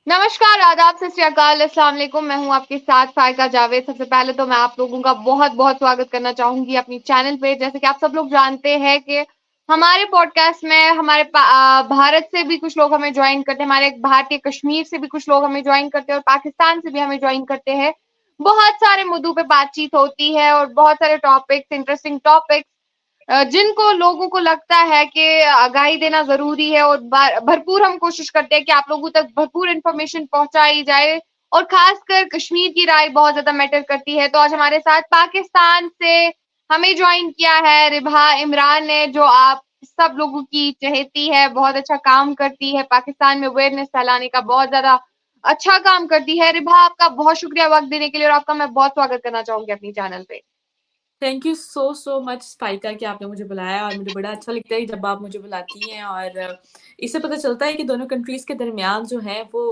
नमस्कार, आदाब, सत श्री अकाल, अस्सलाम वालेकुम। मैं हूँ आपके साथ फायका जावेद। सबसे पहले तो मैं आप लोगों का बहुत-बहुत स्वागत करना चाहूँगी अपनी चैनल पे। जैसे कि आप सब लोग जानते हैं कि हमारे पॉडकास्ट में भारत से भी कुछ लोग हमें जॉइन करते हैं, हमारे भारतीय कश्मीर से भी कुछ लोग हमें जॉइन करते हैं और पाकिस्तान से भी हमें जॉइन करते हैं। बहुत सारे मुद्दों पे बातचीत होती है और बहुत सारे टॉपिक्स, इंटरेस्टिंग टॉपिक्स जिनको लोगों को लगता है कि आगाही देना ज़रूरी है और भरपूर हम कोशिश करते हैं कि आप लोगों तक भरपूर इन्फॉर्मेशन पहुँचाई जाए और ख़ासकर कश्मीर की राय बहुत ज़्यादा मैटर करती है। तो आज हमारे साथ पाकिस्तान से हमें जॉइन किया है रिभा इमरान ने, जो आप सब लोगों की चहेती है, बहुत अच्छा काम करती है, पाकिस्तान में अवेयरनेस फैलाने का बहुत ज़्यादा अच्छा काम करती है। रिभा, आपका बहुत शुक्रिया वक़्त देने के लिए और आपका मैं बहुत स्वागत करना चाहूँगी अपनी चैनल पे। थैंक यू सो मच स्पाइका कि आपने मुझे बुलाया और मुझे बड़ा अच्छा लगता है जब आप मुझे बुलाती हैं और इससे पता चलता है कि दोनों कंट्रीज के दरमियान जो है वो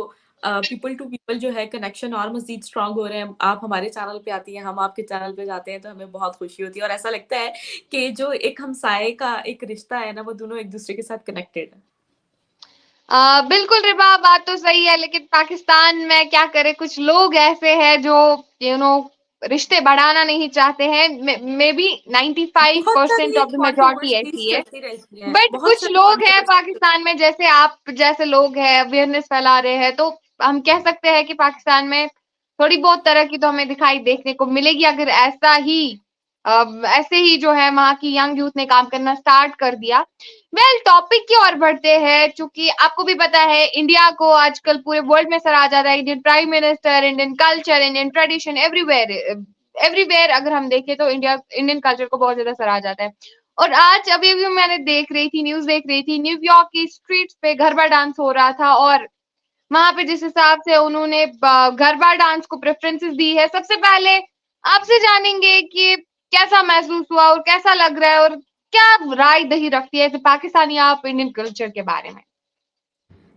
पीपल टू पीपल जो है कनेक्शन और मजीद स्ट्रांग हो रहे हैं। आप हमारे चैनल पे आती हैं, हम आपके चैनल पे जाते हैं तो हमें बहुत खुशी होती है और ऐसा लगता है कि जो एक हमसाये का एक रिश्ता है ना वो दोनों एक दूसरे के साथ कनेक्टेड है। बिल्कुल रिबा, बात तो सही है, लेकिन पाकिस्तान में क्या करे, कुछ लोग ऐसे हैं जो यू नो रिश्ते बढ़ाना नहीं चाहते हैं। मे बी बहुत सारी 95% ऑफ द मेजोरिटी कंट्रोवर्सीज ऐसी है। चलती रहती हैं, बट बहुत कुछ सारी लोग हैं कंट्रोवर्सीज। पाकिस्तान में, जैसे आप जैसे लोग हैं, अवेयरनेस फैला रहे हैं, तो हम कह सकते हैं कि पाकिस्तान में थोड़ी बहुत तरक्की तो हमें दिखाई देखने को मिलेगी अगर ऐसे ही जो है वहाँ की यंग यूथ ने काम करना स्टार्ट कर दिया। टॉपिक की ओर बढ़ते हैं। चूंकि आपको भी पता है, इंडिया को आजकल पूरे वर्ल्ड में सराहा जाता है। Indian prime minister, Indian culture, Indian tradition, everywhere everywhere अगर हम देखें तो इंडियन कल्चर को बहुत ज्यादा सराहा जाता है। और आज अभी अभी मैंने न्यूज देख रही थी, न्यूयॉर्क की स्ट्रीट्स पे गरबा डांस हो रहा था और वहां पे जिस हिसाब से उन्होंने गरबा डांस को प्रेफरेंसेस दी है। सबसे पहले आपसे जानेंगे कि कैसा महसूस हुआ और कैसा लग रहा है और क्या राय दही रखती है पाकिस्तानी आप इंडियन कल्चर के बारे में।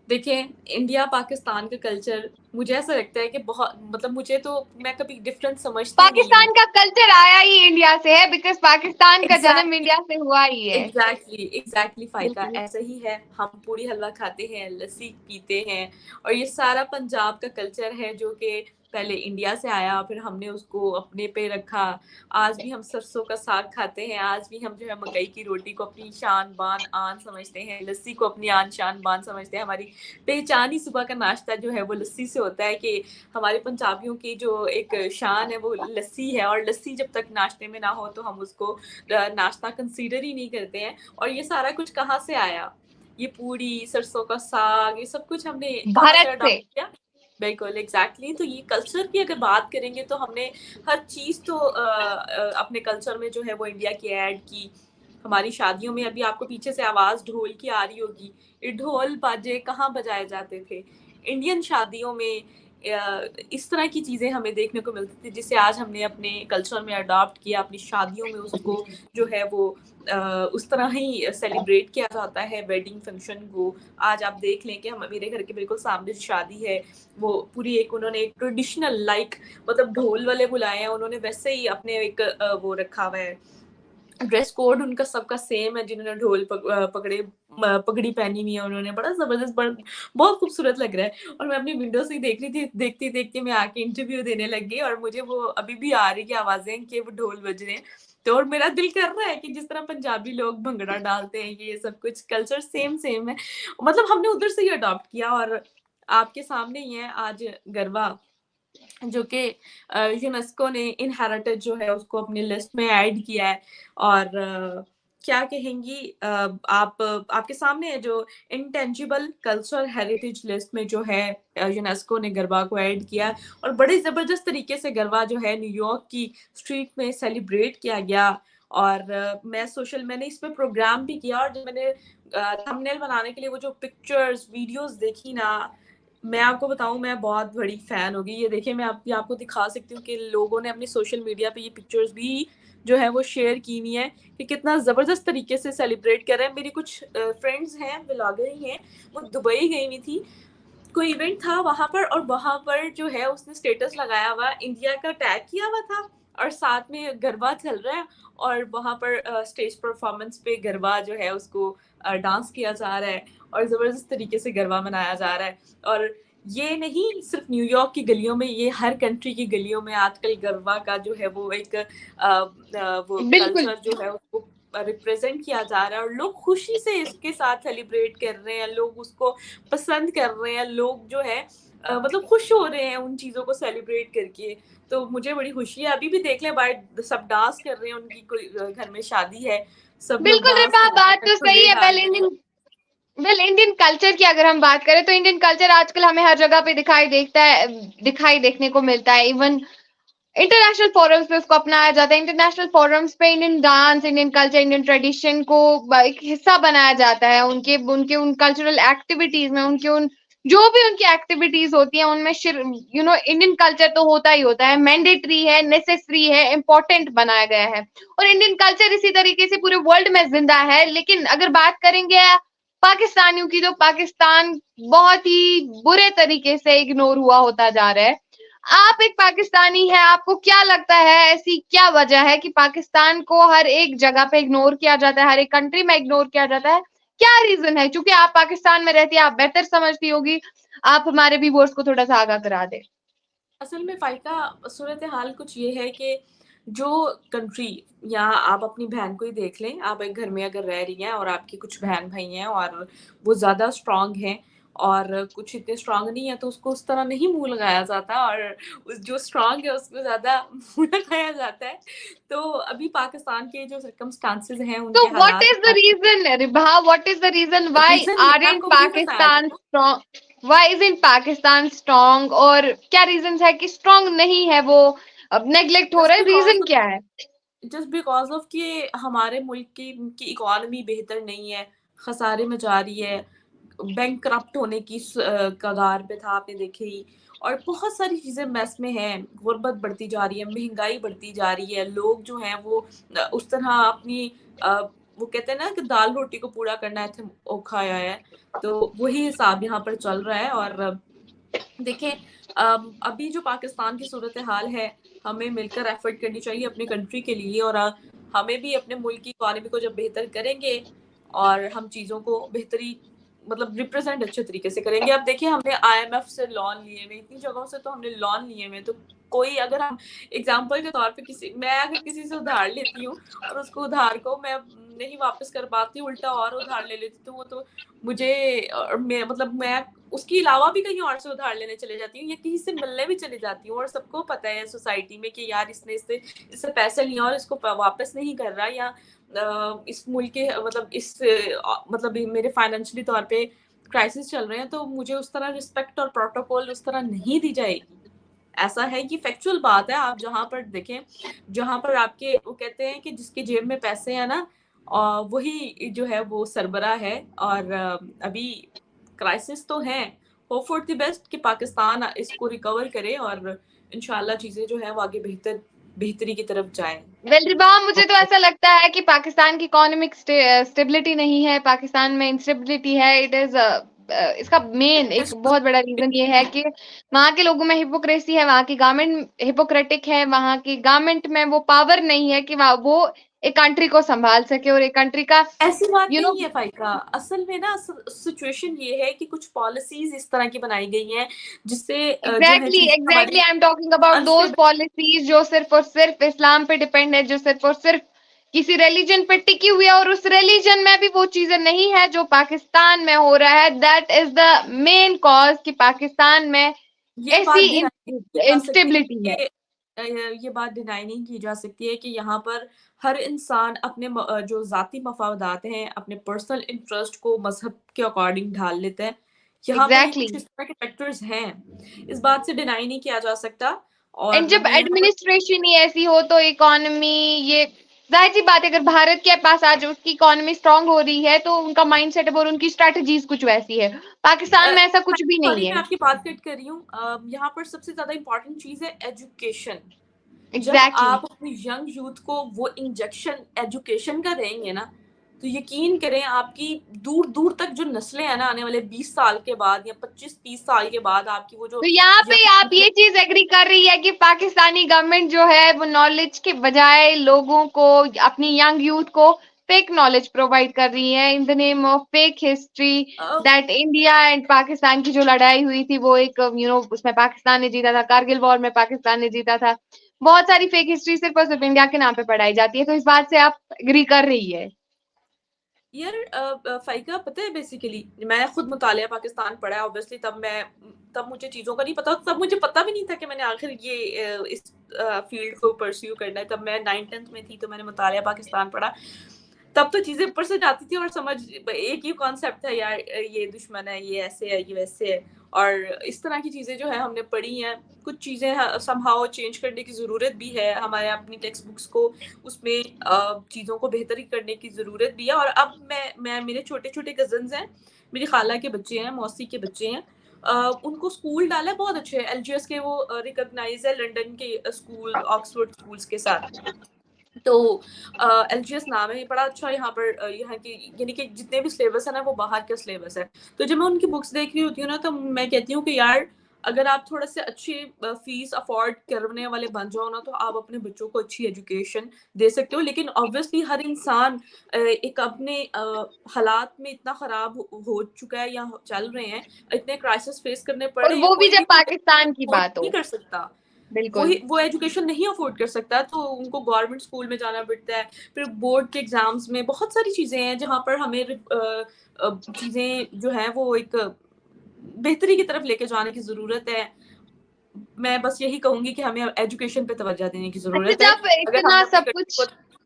देखिए, इंडिया पाकिस्तान का कल्चर मुझे ऐसा लगता है कि बहुत मतलब मुझे तो मैं कभी डिफरेंस समझती नहीं हूँ। पाकिस्तान का कल्चर आया ही इंडिया से है, बिकॉज पाकिस्तान का जन्म एग्जैक्टली इंडिया से हुआ ही है। एग्जैक्टली फाइका बिल्कुल। ऐसा ही है। हम पूरी हलवा खाते हैं, लस्सी पीते हैं और ये सारा पंजाब का कल्चर है जो कि पहले इंडिया से आया, फिर हमने उसको अपने पे रखा। आज भी हम सरसों का साग खाते हैं, आज भी हम जो है मकई की रोटी को अपनी शान बान आन समझते हैं, लस्सी को अपनी आन शान बान समझते हैं। हमारी पहचान ही सुबह का नाश्ता जो है वो लस्सी से होता है कि हमारे पंजाबियों की जो एक शान है वो लस्सी है और लस्सी जब तक नाश्ते में ना हो तो हम उसको नाश्ता कंसीडर ही नहीं करते हैं। और ये सारा कुछ कहाँ से आया? ये पूड़ी, सरसों का साग, ये सब कुछ हमने कहाँ से भारत से। अडॉप्ट किया? बिल्कुल, एग्ज़ैक्टली। तो ये कल्चर की अगर बात करेंगे तो हमने हर चीज़ तो अपने कल्चर में जो है वो इंडिया की ऐड की। हमारी शादियों में अभी आपको पीछे से आवाज़ ढोल की आ रही होगी। ये ढोल बाजे कहाँ बजाए जाते थे? इंडियन शादियों में इस तरह की चीज़ें हमें देखने को मिलती थी जिसे आज हमने अपने कल्चर में अडॉप्ट किया। अपनी शादियों में उसको जो है वो उस तरह ही सेलिब्रेट किया जाता है वेडिंग फंक्शन को। आज आप देख लें कि हम मेरे घर के बिल्कुल सामने जो शादी है वो पूरी एक उन्होंने एक ट्रेडिशनल मतलब ढोल वाले बुलाए हैं, उन्होंने वैसे ही अपने एक वो रखा हुआ है। ड्रेस कोड उनका सबका सेम है, जिन्होंने पगड़ी पहनी हुई है उन्होंने, बड़ा ज़बरदस्त बहुत खूबसूरत लग रहा है। और मैं अपनी विंडो से ही देख रही थी, देखते-देखते मैं आके इंटरव्यू देने लग गई और मुझे वो अभी भी आ रही है आवाज़ें कि वो ढोल बज रहे हैं। तो और मेरा दिल कर रहा है कि जिस तरह पंजाबी लोग भंगड़ा डालते हैं, ये सब कुछ कल्चर सेम है। मतलब हमने उधर से ही अडॉप्ट किया और आपके सामने ही है आज गरबा, जो कि यूनेस्को ने इनहेरिटेड जो है उसको अपनी लिस्ट में ऐड किया है। और क्या कहेंगी आप आपके सामने है जो इंटेंजिबल कल्चरल हेरिटेज लिस्ट में जो है यूनेस्को ने गरबा को ऐड किया और बड़े ज़बरदस्त तरीके से गरबा जो है न्यूयॉर्क की स्ट्रीट में सेलिब्रेट किया गया। और मैंने इस पे प्रोग्राम भी किया और जब मैंने थंबनेल बनाने के लिए वो जो पिक्चर्स, वीडियोज़ देखी ना, मैं आपको बताऊँ मैं बहुत बड़ी फ़ैन हो गई। ये देखिए मैं आपको दिखा सकती हूँ कि लोगों ने अपनी सोशल मीडिया पे ये पिक्चर्स भी जो है वो शेयर की हुई हैं कि कितना ज़बरदस्त तरीके से सेलिब्रेट कर रहे हैं। मेरी कुछ फ्रेंड्स हैं, व्लॉगर ही हैं, वो दुबई गई हुई थी। कोई इवेंट था वहाँ पर और वहाँ पर जो है उसने स्टेटस लगाया हुआ, इंडिया का टैग किया हुआ था और साथ में गरबा चल रहा है और वहाँ पर स्टेज परफॉर्मेंस पे गरबा जो है उसको डांस किया जा रहा है और ज़बरदस्त तरीके से गरबा मनाया जा रहा है। और ये नहीं सिर्फ न्यूयॉर्क की गलियों में, ये हर कंट्री की गलियों में आजकल गरबा का जो है वो एक वो बिल्कुल। कल्चर जो है उसको रिप्रेजेंट किया जा रहा है, और लोग खुशी से इसके साथ सेलिब्रेट कर रहे हैं, लोग उसको पसंद कर रहे हैं, लोग जो है मतलब खुश हो रहे हैं उन चीज़ों को सेलिब्रेट करके। तो मुझे बड़ी खुशी है, अभी भी देख लें बाहर सब डांस कर रहे हैं, उनकी कोई घर में शादी है, सब लोग बिल्कुल डांस रिपा, कर रहे बात हैं, तो सही ठुडे है। डाल रहे हैं। इंडियन कल्चर की अगर हम बात करें तो इंडियन कल्चर आजकल हमें हर जगह पे दिखाई देखने को मिलता है। इवन इंटरनेशनल फोरम्स पे उसको अपनाया जाता है। इंटरनेशनल फोरम्स पे Indian dance, Indian culture, Indian tradition को एक हिस्सा बनाया जाता है। उनके उनके उन कल्चरल एक्टिविटीज में, उनके उन जो भी उनकी एक्टिविटीज होती हैं उनमें इंडियन कल्चर तो होता ही होता है, मैंडेटरी है, नेसेसरी है, इम्पोर्टेंट बनाया गया है। और इंडियन कल्चर इसी तरीके से पूरे वर्ल्ड में जिंदा है। लेकिन अगर बात करेंगे पाकिस्तानियों की, तो पाकिस्तान बहुत ही बुरे तरीके से इग्नोर हुआ होता जा रहा है। आप एक पाकिस्तानी हैं, आपको क्या लगता है ऐसी क्या वजह है कि पाकिस्तान को हर एक जगह पे इग्नोर किया जाता है, हर एक कंट्री में इग्नोर किया जाता है? क्या रीजन है? क्योंकि आप पाकिस्तान में रहती है, आप बेहतर समझती होगी। आप हमारे व्यूअर्स को थोड़ा सा आगाह करा दें। असल में फ़ाइका सूरत हाल कुछ ये है कि जो कंट्री, या आप अपनी बहन को ही देख लें, आप एक घर में अगर रह रही हैं और आपके कुछ बहन भाई हैं और वो ज़्यादा स्ट्रांग हैं और कुछ इतने स्ट्रांग नहीं है, तो उसको उस तरह नहीं मुंह लगाया जाता, और उस जो स्ट्रांग है उसको ज़्यादा मुंह लगाया जाता है। तो अभी पाकिस्तान के जो सर्कमस्टांसेस हैं, तो उनके व्हाट हालात is the reason Ribha, what is the reason why reason ये मैं आरंट आपको वही बताया पाकिस्तान था। Strong? Why is in Pakistan strong? और क्या रीजन है कि स्ट्रांग नहीं है वो, अब नेग्लेक्ट हो रहा जस्ट है? बिकॉज़ रीजन क्या है? जस्ट बिकॉज़ ऑफ कि हमारे मुल्क की इकॉनमी बेहतर नहीं है, खसारे में जा रही है, बैंकरप्ट होने की कगार पे था, आपने देखे ही, और बहुत सारी चीज़ें मेस में हैं, गुर्बत बढ़ती जा रही है, महंगाई बढ़ती जा रही है, लोग जो हैं वो उस तरह अपनी अ, वो कहते हैं ना कि दाल रोटी को पूरा करना इत्थे औखा होया है, तो वही हिसाब यहाँ पर चल रहा है। और देखें, अभी जो पाकिस्तान की सूरत हाल है, हमें मिलकर एफर्ट करनी चाहिए अपने कंट्री के लिए, और हमें भी अपने मुल्क की इकॉनमी को जब बेहतर करेंगे और हम चीज़ों को बेहतरी मतलब रिप्रेजेंट अच्छे तरीके से करेंगे। अब देखिए, हमने आईएमएफ से लोन लिए हुए, इतनी जगहों से तो हमने लोन लिए हुए, तो कोई अगर हम एग्जाम्पल के तौर पे मैं अगर किसी से उधार लेती हूँ और उसको उधार को मैं नहीं वापस कर पाती, उल्टा और उधार ले लेती, तो वो तो मुझे मैं उसके अलावा भी कहीं और से उधार लेने चले जाती हूँ, या किसी से मिलने भी चली जाती हूँ, और सबको पता है सोसाइटी में कि यार इसने इससे पैसे लिए और इसको वापस नहीं कर रहा, या इस मुल्क के मतलब मेरे फाइनेंशियली तौर पे क्राइसिस चल रहे हैं, तो मुझे उस तरह रिस्पेक्ट और प्रोटोकॉल उस तरह नहीं दी जाएगी। ऐसा है, ये फैक्चुअल बात है। आप जहाँ पर देखें, जहाँ पर आपके वो कहते हैं कि जिसकी जेब में पैसे हैं ना, वही जो है वो सरबरा है। और अभी क्राइसिस तो है, होप फॉर द बेस्ट कि पाकिस्तान इसको रिकवर करे और इंशाल्लाह चीज़ें जो है वो आगे बेहतरी की तरफ जाएं। वेल रिबा, मुझे तो ऐसा लगता है कि पाकिस्तान की इकोनॉमिक स्टेबिलिटी नहीं है, पाकिस्तान में इंस्टेबिलिटी है। इट इज इसका मेन एक बहुत बड़ा रीजन ये है कि वहाँ के लोगों में हिपोक्रेसी है, वहाँ की गवर्नमेंट हिपोक्रेटिक है, वहाँ की गवर्नमेंट में वो पावर नहीं है कि वो एक कंट्री को संभाल सके और एक कंट्री का ऐसी बात यू नो नहीं है फ़ाइका। असल में ना सिचुएशन ये है कि कुछ पॉलिसीज़ इस तरह की बनाई गई हैं जिससे जो है एग्जैक्टली चीज़ें एग्जैक्टली हमारी I am talking about those unstable. Policies जो सिर्फ और सिर्फ इस्लाम पे डिपेंड है, जो सिर्फ और सिर्फ किसी रिलीजन पे टिकी हुई है, और उस रिलीजन में भी वो चीजें नहीं है जो पाकिस्तान में हो रहा है। That is the main cause कि पाकिस्तान में ये बात ऐसी डिनाई नहीं की जा सकती इंस्टेबिलिटी है। कि ये बात डिनाई नहीं की जा सकती है कि यहाँ पर हर इंसान अपने जो ज़ाती मफादात हैं, अपने पर्सनल इंटरेस्ट को मज़हब के अकॉर्डिंग ढाल लेता है। यहाँ पर ये एग्जैक्टली कुछ इस तरह के फैक्टर्स हैं, इस बात से डिनाई नहीं किया जा सकता। एंड और जब मैं यहाँ पर एडमिनिस्ट्रेशन ही ऐसी हो तो इकोनॉमी, ये जाहिर सी बात है। अगर भारत के पास आज उसकी इकोनॉमी स्ट्रांग हो रही है तो उनका माइंडसेट और उनकी स्ट्रेटजीज कुछ वैसी है। पाकिस्तान में ऐसा कुछ भी नहीं सॉरी, मैं है। आपकी बात कट कर रही हूँ। यहाँ पर सबसे ज़्यादा इम्पोर्टेंट चीज़ है एजुकेशन। जब एग्जैक्टली आप अपने यंग यूथ को वो इंजेक्शन एजुकेशन का देंगे ना, तो यकीन करें आपकी दूर दूर तक जो नस्लें हैं ना, आने वाले 20 साल के बाद या 25-30 साल के बाद, आपकी वो जो तो यहाँ पे आप यंग। ये चीज एग्री कर रही है कि पाकिस्तानी गवर्नमेंट जो है वो नॉलेज के बजाय लोगों को, अपनी यंग यूथ को फेक नॉलेज प्रोवाइड कर रही हैं in the name of fake history that India and Pakistan की जो लड़ाई हुई थी वो एक उसमें पाकिस्तान ने जीता था, कारगिल वॉर में पाकिस्तान ने जीता था। बहुत सारी फेक हिस्ट्री सिर्फ और सिर्फ इंडिया के नाम पे पढ़ाई जाती है, तो इस बात से आप एग्री कर रही है? यार फाइका पता है बेसिकली मैं खुद मुतालिया पाकिस्तान पढ़ा है ऑब्वियसली। तब मुझे चीज़ों का नहीं पता, तब मुझे पता भी नहीं था कि मैंने आखिर ये इस फील्ड को परस्यू करना है। तब मैं 9th-10th में थी तो मैंने मुतालिया पाकिस्तान पढ़ा। तब तो चीज़ें ऊपर से जाती थी और समझ एक ही कॉन्सेप्ट था यार, ये दुश्मन है, ये ऐसे है, ये वैसे है, और इस तरह की चीज़ें जो है हमने पढ़ी हैं। कुछ चीज़ें समहाउ चेंज करने की ज़रूरत भी है, हमारे अपनी टेक्स्ट बुक्स को उसमें चीज़ों को बेहतरी करने की ज़रूरत भी है। और अब मैं मेरे छोटे छोटे कजन्स हैं, मेरी खाला के बच्चे हैं, मौसी के बच्चे हैं, उनको स्कूल डाला है बहुत अच्छे LGS के, वो रिकॉग्नाइज है लंदन के स्कूल, ऑक्सफोर्ड स्कूल्स के साथ। तो LGS नाम है, ये बड़ा अच्छा यहाँ पर यहाँ की यानी कि जितने भी सिलेबस है ना वो बाहर का सिलेबस है। तो जब मैं उनकी बुक्स देख रही होती हूँ ना तो मैं कहती हूँ कि यार अगर आप थोड़ा से अच्छी फीस अफोर्ड करने वाले बन जाओ ना तो आप अपने बच्चों को अच्छी एजुकेशन दे सकते हो। लेकिन ऑब्वियसली हर इंसान एक अपने हालात में इतना खराब हो चुका है या चल रहे हैं, इतने क्राइसिस फेस करने और पड़े हैं, वो भी कोई जब भी पाकिस्तान की अफोर्ड बात नहीं हो। कर सकता, बिल्कुल। वो एजुकेशन नहीं अफोर्ड कर सकता, तो उनको गवर्नमेंट स्कूल में जाना पड़ता है। फिर बोर्ड के एग्जाम्स में बहुत सारी चीज़ें हैं जहाँ पर हमें चीज़ें जो हैं वो एक बेहतरी की तरफ लेके जाने की ज़रूरत है। मैं बस यही कहूँगी कि हमें एजुकेशन पे तवज्जो देने की अच्छा, ज़रूरत है जब अगर हम इतना अपनी सब कंट्री कुछ, को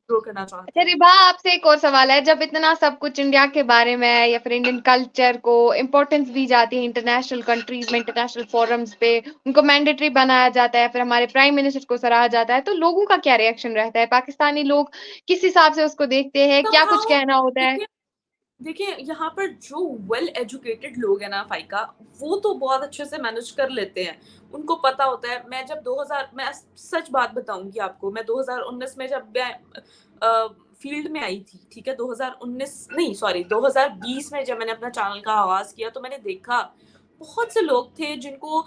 ग्रो करना चाहते अच्छा हैं। रिभा आपसे एक और सवाल है, जब इतना सब कुछ इंडिया के बारे में या फिर इंडियन कल्चर को इम्पोर्टेंस दी जाती है इंटरनेशनल कंट्रीज में, इंटरनेशनल फोरम्स पे उनको मैंडेटरी बनाया जाता है, फिर हमारे प्राइम मिनिस्टर को सराहा जाता है, तो लोगों का क्या रिएक्शन रहता है? पाकिस्तानी लोग किस हिसाब से उसको देखते हैं? क्या कुछ Somehow, कहना होता है? देखिए देखिए यहाँ पर जो वेल एजुकेटेड लोग हैं ना फाइका, वो तो बहुत अच्छे से मैनेज कर लेते हैं, उनको पता होता है। मैं जब 2000 मैं सच बात बताऊंगी आपको, मैं 2019 में जब मैं फील्ड में आई थी, ठीक है, 2019 नहीं सॉरी 2020 में जब मैंने अपना चैनल का आगाज किया तो मैंने देखा बहुत से लोग थे जिनको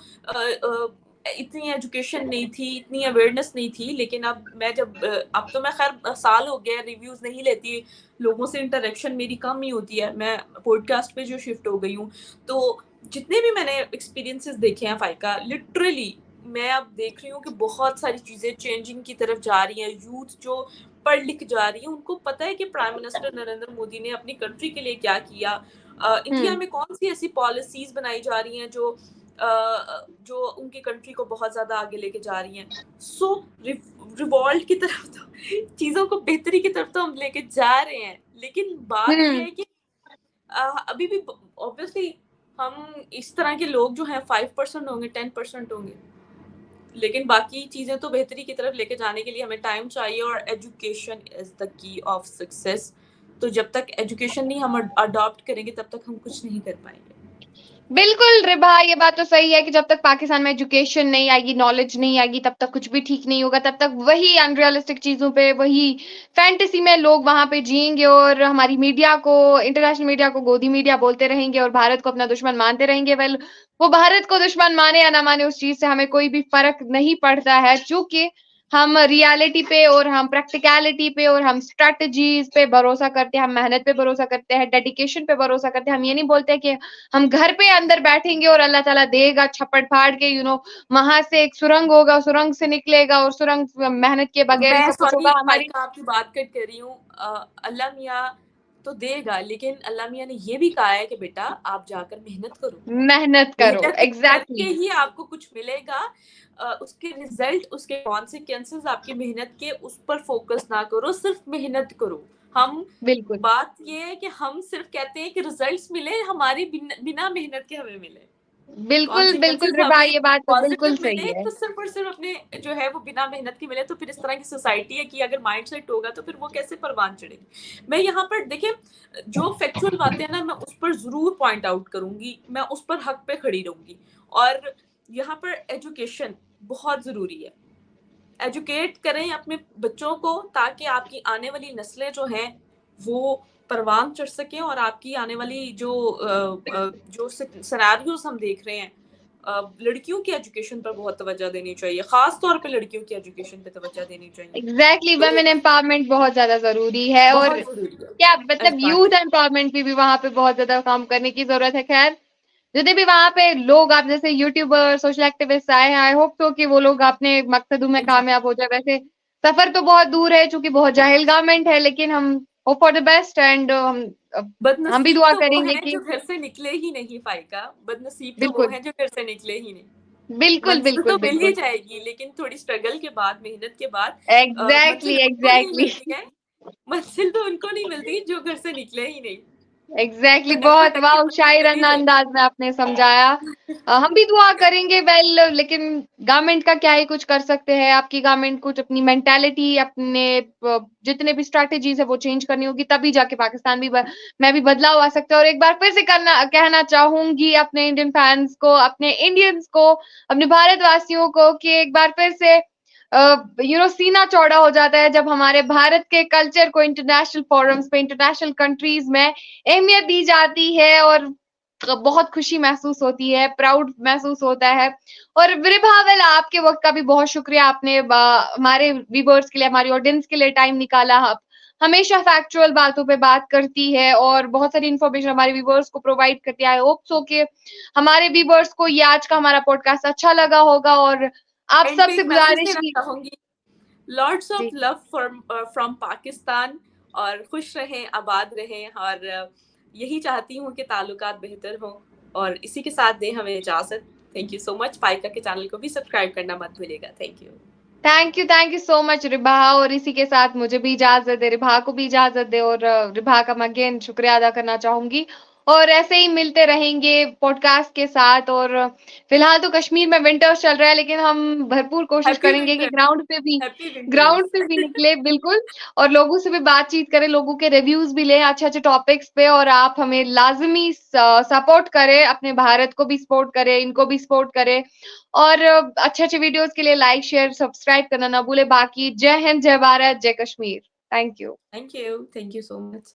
इतनी एजुकेशन नहीं थी, इतनी अवेयरनेस नहीं थी। लेकिन अब मैं जब अब तो मैं खैर साल हो गया रिव्यूज नहीं लेती, लोगों से इंटरेक्शन मेरी कम ही होती है, मैं पॉडकास्ट पे जो शिफ्ट हो गई हूँ। तो जितने भी मैंने एक्सपीरियंसेस देखे हैं फाइका, लिटरली मैं अब देख रही हूँ कि बहुत सारी चीज़ें चेंजिंग की तरफ जा रही हैं। यूथ जो पढ़ लिख जा रही है उनको पता है कि प्राइम मिनिस्टर नरेंद्र मोदी ने अपनी कंट्री के लिए क्या किया, इंडिया हम्म। में कौन सी ऐसी पॉलिसीज बनाई जा रही हैं जो उनकी कंट्री को बहुत ज्यादा आगे लेके जा रही हैं। सो रिवॉल्ट की तरफ तो चीजों को बेहतरी की तरफ तो हम लेके जा रहे हैं, लेकिन बात यह हम्म। है कि अभी भी ऑब्वियसली हम इस तरह के लोग जो हैं 5% होंगे, 10% होंगे, लेकिन बाकी चीजें तो बेहतरी की तरफ लेके जाने के लिए हमें टाइम चाहिए और education is the key of success. तो जब तक एजुकेशन नहीं हम अडॉप्ट करेंगे तब तक हम कुछ नहीं कर पाएंगे। बिल्कुल रिभा, ये बात तो सही है कि जब तक पाकिस्तान में एजुकेशन नहीं आएगी, नॉलेज नहीं आएगी, तब तक कुछ भी ठीक नहीं होगा। तब तक वही अनरियलिस्टिक चीजों पे, वही फैंटेसी में लोग वहां पे जिएंगे और हमारी मीडिया को, इंटरनेशनल मीडिया को गोदी मीडिया बोलते रहेंगे और भारत को अपना दुश्मन मानते रहेंगे। वेल, वो भारत को दुश्मन माने या ना माने, उस चीज से हमें कोई भी फर्क नहीं पड़ता है, क्योंकि हम रियलिटी पे और हम प्रैक्टिकलिटी पे और हम स्ट्रेटजीज पे भरोसा करते हैं, हम मेहनत पे भरोसा करते हैं, डेडिकेशन पे भरोसा करते हैं। हम ये नहीं बोलते कि हम घर पे अंदर बैठेंगे और अल्लाह ताला देगा छप्पड़ फाड़ के, वहां से एक सुरंग होगा, सुरंग से निकलेगा और सुरंग मेहनत के बगैर ही मैं सब कुछ सॉरी होगा। भाई हमारी का आपकी बात कट कर रही हूँ। अल्लाह मियाँ तो देगा, लेकिन अल्लाह मियाँ ने ये भी कहा है कि बेटा आप जाकर मेहनत करो, मेहनत करो, मेहनत करके एग्जैक्टली। ही आपको कुछ मिलेगा। उसके रिजल्ट, उसके कॉन्सिक्वेंसेस आपकी मेहनत के, उस पर फोकस ना करो, सिर्फ मेहनत करो। हम बिल्कुल बात ये है कि हम सिर्फ कहते हैं कि रिजल्ट्स मिले हमारी, बिना मेहनत के हमें मिले, बिल्कुल बिल्कुल कॉन्सिक्वेंसेस रिबा, हमें ये बात तो बिल्कुल पॉजिटिव सही मिले, है। तो सिर्फ और सिर्फ अपने जो है वो बिना मेहनत के मिले। तो फिर इस तरह की सोसाइटी है कि अगर माइंड सेट होगा तो फिर वो कैसे परवान चढ़ेगी। मैं यहाँ पर देखिए जो फैक्चुअल बातें हैं ना मैं उस पर जरूर पॉइंट आउट करूंगी, मैं उस पर हक पे खड़ी रहूंगी। और यहाँ पर एजुकेशन बहुत जरूरी है, एजुकेट करें अपने बच्चों को ताकि आपकी आने वाली नस्लें जो हैं वो परवान चढ़ सकें और आपकी आने वाली जो सिनेरियोज हम देख रहे हैं लड़कियों की एजुकेशन पर बहुत तवज्जो देनी चाहिए, खास तौर पे लड़कियों की एजुकेशन पे तवज्जो देनी चाहिए। एग्जैक्टली, तो वुमेन एम्पावरमेंट बहुत ज्यादा जरूरी है। और बहुत जरूरी है। क्या मतलब यूथ Exactly. एम्पावरमेंट पे भी वहां पे बहुत ज्यादा काम करने की जरूरत है। खैर, जितने भी वहां पे लोग, आप जैसे यूट्यूबर, सोशल एक्टिविस्ट आए हैं, आई होप तो कि वो लोग अपने मकसदों में Exactly. कामयाब हो जाए। वैसे सफर तो बहुत दूर है, चूंकि बहुत जाहिल गवर्नमेंट है, लेकिन हम hope for the best. And हम भी बदनसीब दुआ तो वो करेंगे हैं कि जो घर से निकले ही नहीं, फाइका। बदनसीब तो वो बिल्कुल हैं जो घर से निकले ही नहीं। बिल्कुल मंजिल बिल्कुल तो मिल ही बिल्कुल। जाएगी, लेकिन थोड़ी स्ट्रगल के बाद, मेहनत के बाद एग्जैक्टली मंजिल उनको नहीं एग्जैक्टली मिलती है। मंजिल तो उनको नहीं मिलती जो घर से निकले ही नहीं। एग्जैक्टली भटक बहुत भटक के वाह, मंजिल मिल ही शायराना जाएगी। अंदाज में आपने समझाया। हम भी दुआ करेंगे। वेल, लेकिन गवर्नमेंट का क्या ही कुछ कर सकते हैं। आपकी गवर्नमेंट कुछ अपनी मेंटालिटी, अपने जितने भी स्ट्रैटेजीज है वो चेंज करनी होगी, तभी जाके पाकिस्तान भी मैं भी बदलाव आ सकता है। और एक बार फिर से कहना चाहूंगी अपने इंडियन फैंस को, अपने इंडियंस को, अपने भारतवासियों को, कि एक बार फिर से सीना चौड़ा हो जाता है जब हमारे भारत के कल्चर को इंटरनेशनल फोरम्स पे, इंटरनेशनल कंट्रीज में अहमियत दी जाती है। और बहुत खुशी महसूस होती है, प्राउड महसूस होता है। और विरिभा, वेल, आपके वक्त का भी बहुत शुक्रिया। आपने हमारे व्यूअर्स के लिए, हमारी ऑडियंस के लिए टाइम निकाला। आप हमेशा फैक्चुअल बातों पे बात करती है और बहुत सारी इन्फॉर्मेशन हमारे व्यूअर्स को प्रोवाइड करती है। आई होप सो कि हमारे व्यूअर्स को ये आज का हमारा पॉडकास्ट अच्छा लगा होगा। और आप एंड पे सबसे एक मैसेज गुजारिश देना की चाहूंगी, लॉट्स ऑफ जी, लव फ्रॉम पाकिस्तान, और खुश रहें, आबाद रहें, और यही चाहती हूँ कि ताल्लुकात बेहतर हों। और इसी के साथ दें हमें इजाजत। Thank you so much. Faika के चैनल को भी सब्सक्राइब करना मत भूलिएगा। Thank you. Thank you so much Ribha. और इसी के साथ मुझे भी इजाजत दे, रिभा को भी इजाजत दे। और रिभा का मैं अगेन शुक्रिया अदा करना चाहूंगी। और ऐसे ही मिलते रहेंगे पॉडकास्ट के साथ। और फिलहाल तो कश्मीर में विंटर्स चल रहा है, लेकिन हम भरपूर कोशिश हैप्पी करेंगे कि विंटर। Happy ground winters. पे भी निकले, बिल्कुल। और लोगों से भी बातचीत करें, लोगों के रिव्यूज भी लें अच्छे अच्छे टॉपिक्स पे। और आप हमें लाजमी सपोर्ट करें, अपने भारत को भी सपोर्ट करें, इनको भी सपोर्ट करें। और अच्छे अच्छे वीडियोस के लिए लाइक, शेयर, सब्सक्राइब करना ना भूले। बाकी जय हिंद, जय भारत, जय Kashmir. Thank you. Thank you. Thank you so much.